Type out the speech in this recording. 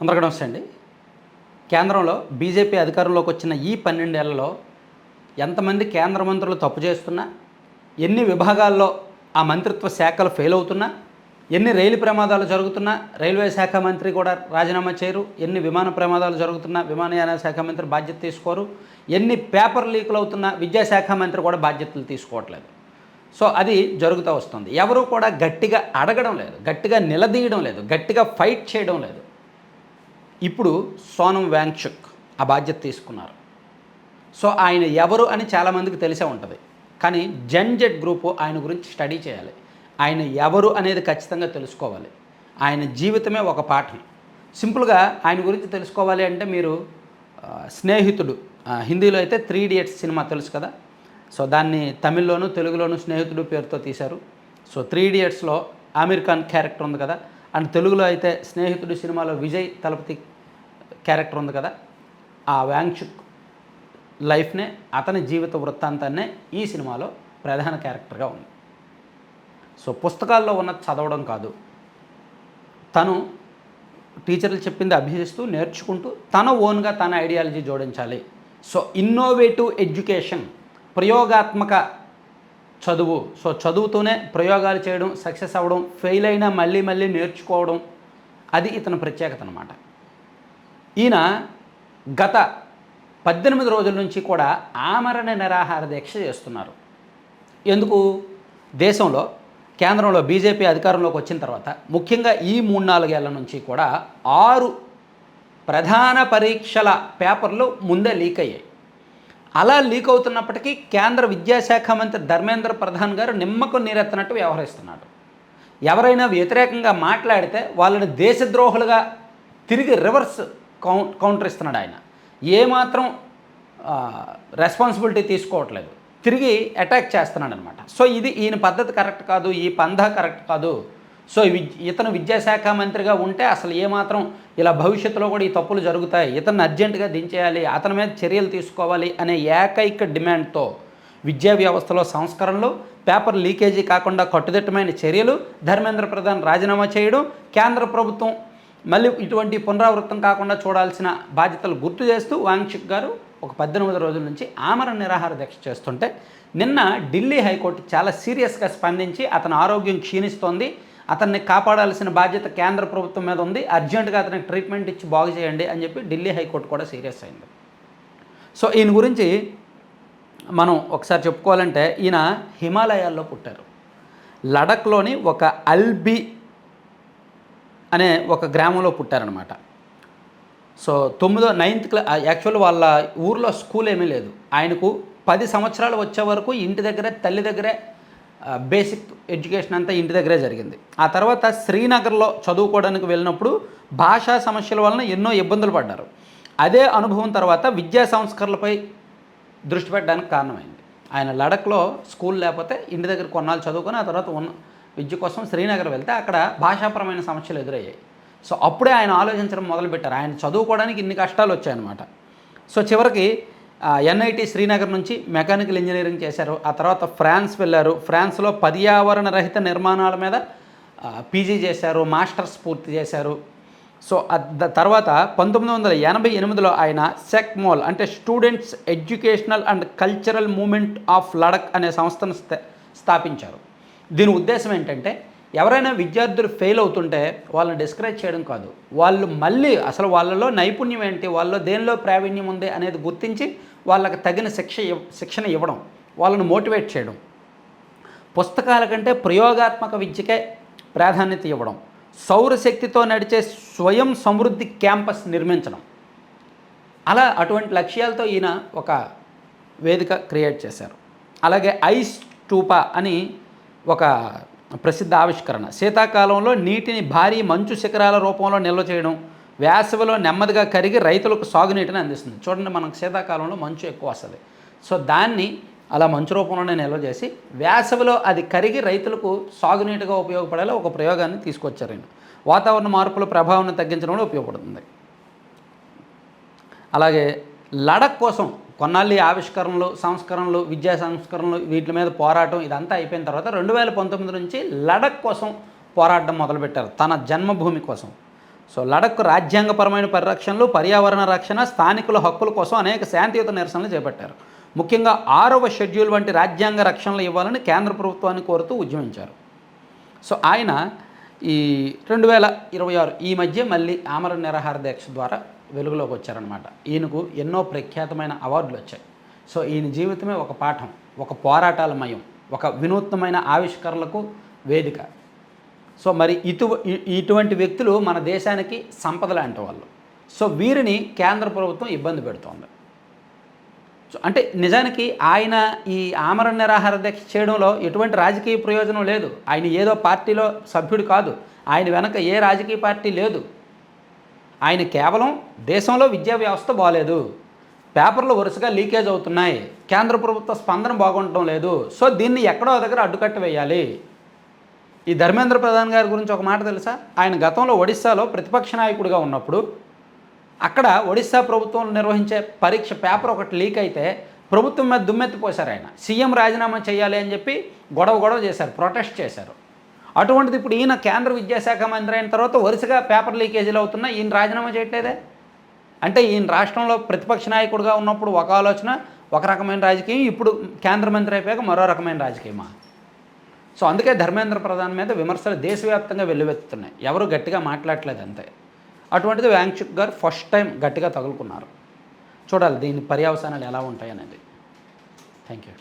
అందరికీ నమస్తే అండి. కేంద్రంలో బీజేపీ అధికారంలోకి వచ్చిన ఈ 12 ఏళ్లలో ఎంతమంది కేంద్ర మంత్రులు తప్పు చేస్తున్నా, ఎన్ని విభాగాల్లో ఆ మంత్రిత్వ శాఖలు ఫెయిల్ అవుతున్నా, ఎన్ని రైలు ప్రమాదాలు జరుగుతున్నా రైల్వే శాఖ మంత్రి కూడా రాజీనామా చేయరు, ఎన్ని విమాన ప్రమాదాలు జరుగుతున్నా విమానయాన శాఖ మంత్రి బాధ్యత తీసుకోరు, ఎన్ని పేపర్ లీకులు అవుతున్నా విద్యాశాఖ మంత్రి కూడా బాధ్యతలు తీసుకోవట్లేదు. సో అది జరుగుతూ వస్తుంది. ఎవరు కూడా గట్టిగా అడగడం లేదు, గట్టిగా నిలదీయడం లేదు, గట్టిగా ఫైట్ చేయడం లేదు. ఇప్పుడు సోనం వాంగ్చుక్ ఆ బాధ్యత తీసుకున్నారు. సో ఆయన ఎవరు అని చాలామందికి తెలిసే ఉంటుంది. కానీ జెడ్ గ్రూపు ఆయన గురించి స్టడీ చేయాలి. ఆయన ఎవరు అనేది ఖచ్చితంగా తెలుసుకోవాలి. ఆయన జీవితమే ఒక పాఠం. సింపుల్గా ఆయన గురించి తెలుసుకోవాలి అంటే మీరు స్నేహితుడు, హిందీలో అయితే 3 Idiots సినిమా తెలుసు కదా. సో దాన్ని తమిళ్లోను తెలుగులోను స్నేహితుడు పేరుతో తీశారు. సో 3 Idiotsలో ఆమీర్ ఖాన్ క్యారెక్టర్ ఉంది కదా, అండ్ తెలుగులో అయితే స్నేహితుడు సినిమాలో విజయ్ తలపతి క్యారెక్టర్ ఉంది కదా. ఆ వాంగ్చుక్ లైఫ్నే, అతని జీవిత వృత్తాంతాన్నే ఈ సినిమాలో ప్రధాన క్యారెక్టర్గా ఉంది. సో పుస్తకాల్లో ఉన్నది చదవడం కాదు, తను టీచర్లు చెప్పింది అభ్యసిస్తూ నేర్చుకుంటూ తన ఓన్గా తన ఐడియాలజీ జోడించాలి. సో ఇన్నోవేటివ్ ఎడ్యుకేషన్, ప్రయోగాత్మక చదువు. సో చదువుతూనే ప్రయోగాలు చేయడం, సక్సెస్ అవ్వడం, ఫెయిల్ అయినా మళ్ళీ మళ్ళీ నేర్చుకోవడం, అది ఇతని ప్రత్యేకత అన్నమాట. ఈయన గత 18 రోజుల నుంచి కూడా ఆమరణ నిరాహార దీక్ష చేస్తున్నారు. ఎందుకు? దేశంలో కేంద్రంలో బీజేపీ అధికారంలోకి వచ్చిన తర్వాత ముఖ్యంగా ఈ 3-4 ఏళ్ల నుంచి కూడా 6 ప్రధాన పరీక్షల పేపర్లు ముందే లీక్ అయ్యాయి. అలా లీక్ అవుతున్నప్పటికీ కేంద్ర విద్యాశాఖ మంత్రి ధర్మేంద్ర ప్రధాన్ గారు నిమ్మకు నీరెత్తనట్టు వ్యవహరిస్తున్నాడు. ఎవరైనా వ్యతిరేకంగా మాట్లాడితే వాళ్ళని దేశద్రోహులుగా తిరిగి రివర్స్ కౌంటర్ ఇస్తున్నాడు ఆయన. ఏమాత్రం రెస్పాన్సిబిలిటీ తీసుకోవట్లేదు, తిరిగి అటాక్ చేస్తున్నాడు అనమాట. సో ఇది ఈయన పద్ధతి కరెక్ట్ కాదు, ఈ పంధా కరెక్ట్ కాదు. సో ఇతను విద్యాశాఖ మంత్రిగా ఉంటే అసలు ఏమాత్రం ఇలా భవిష్యత్తులో కూడా ఈ తప్పులు జరుగుతాయి, ఇతను అర్జెంటుగా దించేయాలి, అతని మీద చర్యలు తీసుకోవాలి అనే ఏకైక డిమాండ్తో విద్యా వ్యవస్థలో సంస్కరణలు, పేపర్ లీకేజీ కాకుండా కట్టుదిట్టమైన చర్యలు, ధర్మేంద్ర ప్రధాన్ రాజీనామా చేయడం, కేంద్ర ప్రభుత్వం మళ్ళీ ఇటువంటి పునరావృతం కాకుండా చూడాల్సిన బాధ్యతలు గుర్తు చేస్తూ వాంగ్చుక్ గారు ఒక 18 రోజుల నుంచి ఆమరణ నిరాహార దీక్ష చేస్తుంటే నిన్న ఢిల్లీ హైకోర్టు చాలా సీరియస్గా స్పందించి అతని ఆరోగ్యం క్షీణిస్తోంది, అతన్ని కాపాడాల్సిన బాధ్యత కేంద్ర ప్రభుత్వం మీద ఉంది, అర్జెంటుగా అతనికి ట్రీట్మెంట్ ఇచ్చి బాగు చేయండి అని చెప్పి ఢిల్లీ హైకోర్టు కూడా సీరియస్ అయింది. సో ఈయన గురించి మనం ఒకసారి చెప్పుకోవాలంటే ఈయన హిమాలయాల్లో పుట్టారు. లడఖ్లోని ఒక అల్బీ అనే ఒక గ్రామంలో పుట్టారనమాట. సో 9th క్లాస్ యాక్చువల్ వాళ్ళ ఊర్లో స్కూల్ ఏమీ లేదు. ఆయనకు 10 సంవత్సరాలు వచ్చే వరకు ఇంటి దగ్గరే, తల్లి దగ్గరే బేసిక్ ఎడ్యుకేషన్ అంతా ఇంటి దగ్గరే జరిగింది. ఆ తర్వాత శ్రీనగర్లో చదువుకోవడానికి వెళ్ళినప్పుడు భాషా సమస్యల వలన ఎన్నో ఇబ్బందులు పడ్డారు. అదే అనుభవం తర్వాత విద్యా సంస్కరణలపై దృష్టి పెట్టడానికి కారణమైంది. ఆయన లడఖ్లో స్కూల్ లేకపోతే ఇంటి దగ్గర కొన్నాళ్ళు చదువుకొని ఆ తర్వాత ఉన్న విద్య కోసం శ్రీనగర్ వెళ్తే అక్కడ భాషాపరమైన సమస్యలు ఎదురయ్యాయి. సో అప్పుడే ఆయన ఆలోచించడం మొదలుపెట్టారు. ఆయన చదువుకోవడానికి ఇన్ని కష్టాలు వచ్చాయన్నమాట. సో చివరికి NIT శ్రీనగర్ నుంచి మెకానికల్ ఇంజనీరింగ్ చేశారు. ఆ తర్వాత ఫ్రాన్స్ వెళ్ళారు. ఫ్రాన్స్లో పర్యావరణ రహిత నిర్మాణాల మీద PG చేశారు, మాస్టర్స్ పూర్తి చేశారు. సో తర్వాత 1988లో ఆయన సెక్మోల్ అంటే students educational and cultural movement of Ladakh అనే సంస్థను స్థాపించారు. దీని ఉద్దేశం ఏంటంటే ఎవరైనా విద్యార్థులు ఫెయిల్ అవుతుంటే వాళ్ళని డిస్కరేజ్ చేయడం కాదు, వాళ్ళు మళ్ళీ అసలు వాళ్ళలో నైపుణ్యం ఏంటి, వాళ్ళలో దేనిలో ప్రావీణ్యం ఉంది అనేది గుర్తించి వాళ్ళకి తగిన శిక్షణ ఇవ్వడం, వాళ్ళని మోటివేట్ చేయడం, పుస్తకాల కంటే ప్రయోగాత్మక విద్యకే ప్రాధాన్యత ఇవ్వడం, సౌరశక్తితో నడిచే స్వయం సమృద్ధి క్యాంపస్ నిర్మించడం, అలా అటువంటి లక్ష్యాలతో ఈయన ఒక వేదిక క్రియేట్ చేశారు. అలాగే ఐస్ స్టూపా అని ఒక ప్రసిద్ధ ఆవిష్కరణ, శీతాకాలంలో నీటిని భారీ మంచు శిఖరాల రూపంలో నిల్వ చేయడం, వేసవిలో నెమ్మదిగా కరిగి రైతులకు సాగునీటిని అందిస్తుంది. చూడండి, మనకు శీతాకాలంలో మంచు ఎక్కువ వస్తుంది. సో దాన్ని అలా మంచు రూపంలోనే నిల్వ చేసి వేసవిలో అది కరిగి రైతులకు సాగునీటిగా ఉపయోగపడేలా ఒక ప్రయోగాన్ని తీసుకొచ్చారు. వాతావరణ మార్పుల ప్రభావాన్ని తగ్గించడంలో ఉపయోగపడుతుంది. అలాగే లడఖ్ కోసం కొన్నాళ్ళు ఆవిష్కరణలు, సంస్కరణలు, విద్యా సంస్కరణలు, వీటి మీద పోరాటం ఇదంతా అయిపోయిన తర్వాత 2019 నుంచి లడఖ్ కోసం పోరాటం మొదలుపెట్టారు, తన జన్మభూమి కోసం. సో లడఖ్ రాజ్యాంగపరమైన పరిరక్షణలు, పర్యావరణ రక్షణ, స్థానికుల హక్కుల కోసం అనేక శాంతియుత నిరసనలు చేపట్టారు. ముఖ్యంగా 6వ షెడ్యూల్ వంటి రాజ్యాంగ రక్షణలు ఇవ్వాలని కేంద్ర ప్రభుత్వాన్ని కోరుతూ ఉద్యమించారు. సో ఆయన ఈ 2026 ఈ మధ్య మళ్ళీ ఆమరణ నిరాహార దీక్ష ద్వారా వెలుగులోకి వచ్చారనమాట. ఈయనకు ఎన్నో ప్రఖ్యాతమైన అవార్డులు వచ్చాయి. సో ఈయన జీవితమే ఒక పాఠం, ఒక పోరాటాలమయం, ఒక వినూత్నమైన ఆవిష్కరణలకు వేదిక. సో మరి ఇటువంటి వ్యక్తులు మన దేశానికి సంపద లాంటి వాళ్ళు. సో వీరిని కేంద్ర ప్రభుత్వం ఇబ్బంది పెడుతోంది. సో అంటే నిజానికి ఆయన ఈ ఆమరణ నిరాహార దీక్ష చేయడంలో ఎటువంటి రాజకీయ ప్రయోజనం లేదు. ఆయన ఏదో పార్టీలో సభ్యుడు కాదు, ఆయన వెనక ఏ రాజకీయ పార్టీ లేదు. ఆయన కేవలం దేశంలో విద్యా వ్యవస్థ బాగలేదు, పేపర్లు వరుసగా లీకేజ్ అవుతున్నాయి, కేంద్ర ప్రభుత్వ స్పందన బాగుండటం లేదు, సో దీన్ని ఎక్కడో దగ్గర అడ్డుకట్ట వేయాలి. ఈ ధర్మేంద్ర ప్రధాన్ గారి గురించి ఒక మాట తెలుసా? ఆయన గతంలో ఒడిశాలో ప్రతిపక్ష నాయకుడిగా ఉన్నప్పుడు అక్కడ ఒడిశా ప్రభుత్వం నిర్వహించే పరీక్ష పేపర్ ఒకటి లీక్ అయితే ప్రభుత్వం మీద దుమ్మెత్తిపోశారు. ఆయన సీఎం రాజీనామా చేయాలి అని చెప్పి గొడవ చేశారు, ప్రొటెస్ట్ చేశారు. అటువంటిది ఇప్పుడు ఈయన కేంద్ర విద్యాశాఖ మంత్రి అయిన తర్వాత వరుసగా పేపర్ లీకేజీలు అవుతున్నా ఈయన రాజీనామా చేయట్లేదే. అంటే ఈయన రాష్ట్రంలో ప్రతిపక్ష నాయకుడిగా ఉన్నప్పుడు ఒక ఆలోచన, ఒక రకమైన రాజకీయం, ఇప్పుడు కేంద్ర మంత్రి అయిపోయాక మరో రకమైన రాజకీయమా? సో అందుకే ధర్మేంద్ర ప్రధాన్ మీద విమర్శలు దేశవ్యాప్తంగా వెల్లువెత్తుతున్నాయి. ఎవరు గట్టిగా మాట్లాడట్లేదు అంతే. అటువంటిది వాంగ్చుక్ గారు ఫస్ట్ టైం గట్టిగా తగులుకున్నారు. చూడాలి దీని పర్యవసానాలు ఎలా ఉంటాయి అనేది. Thank you.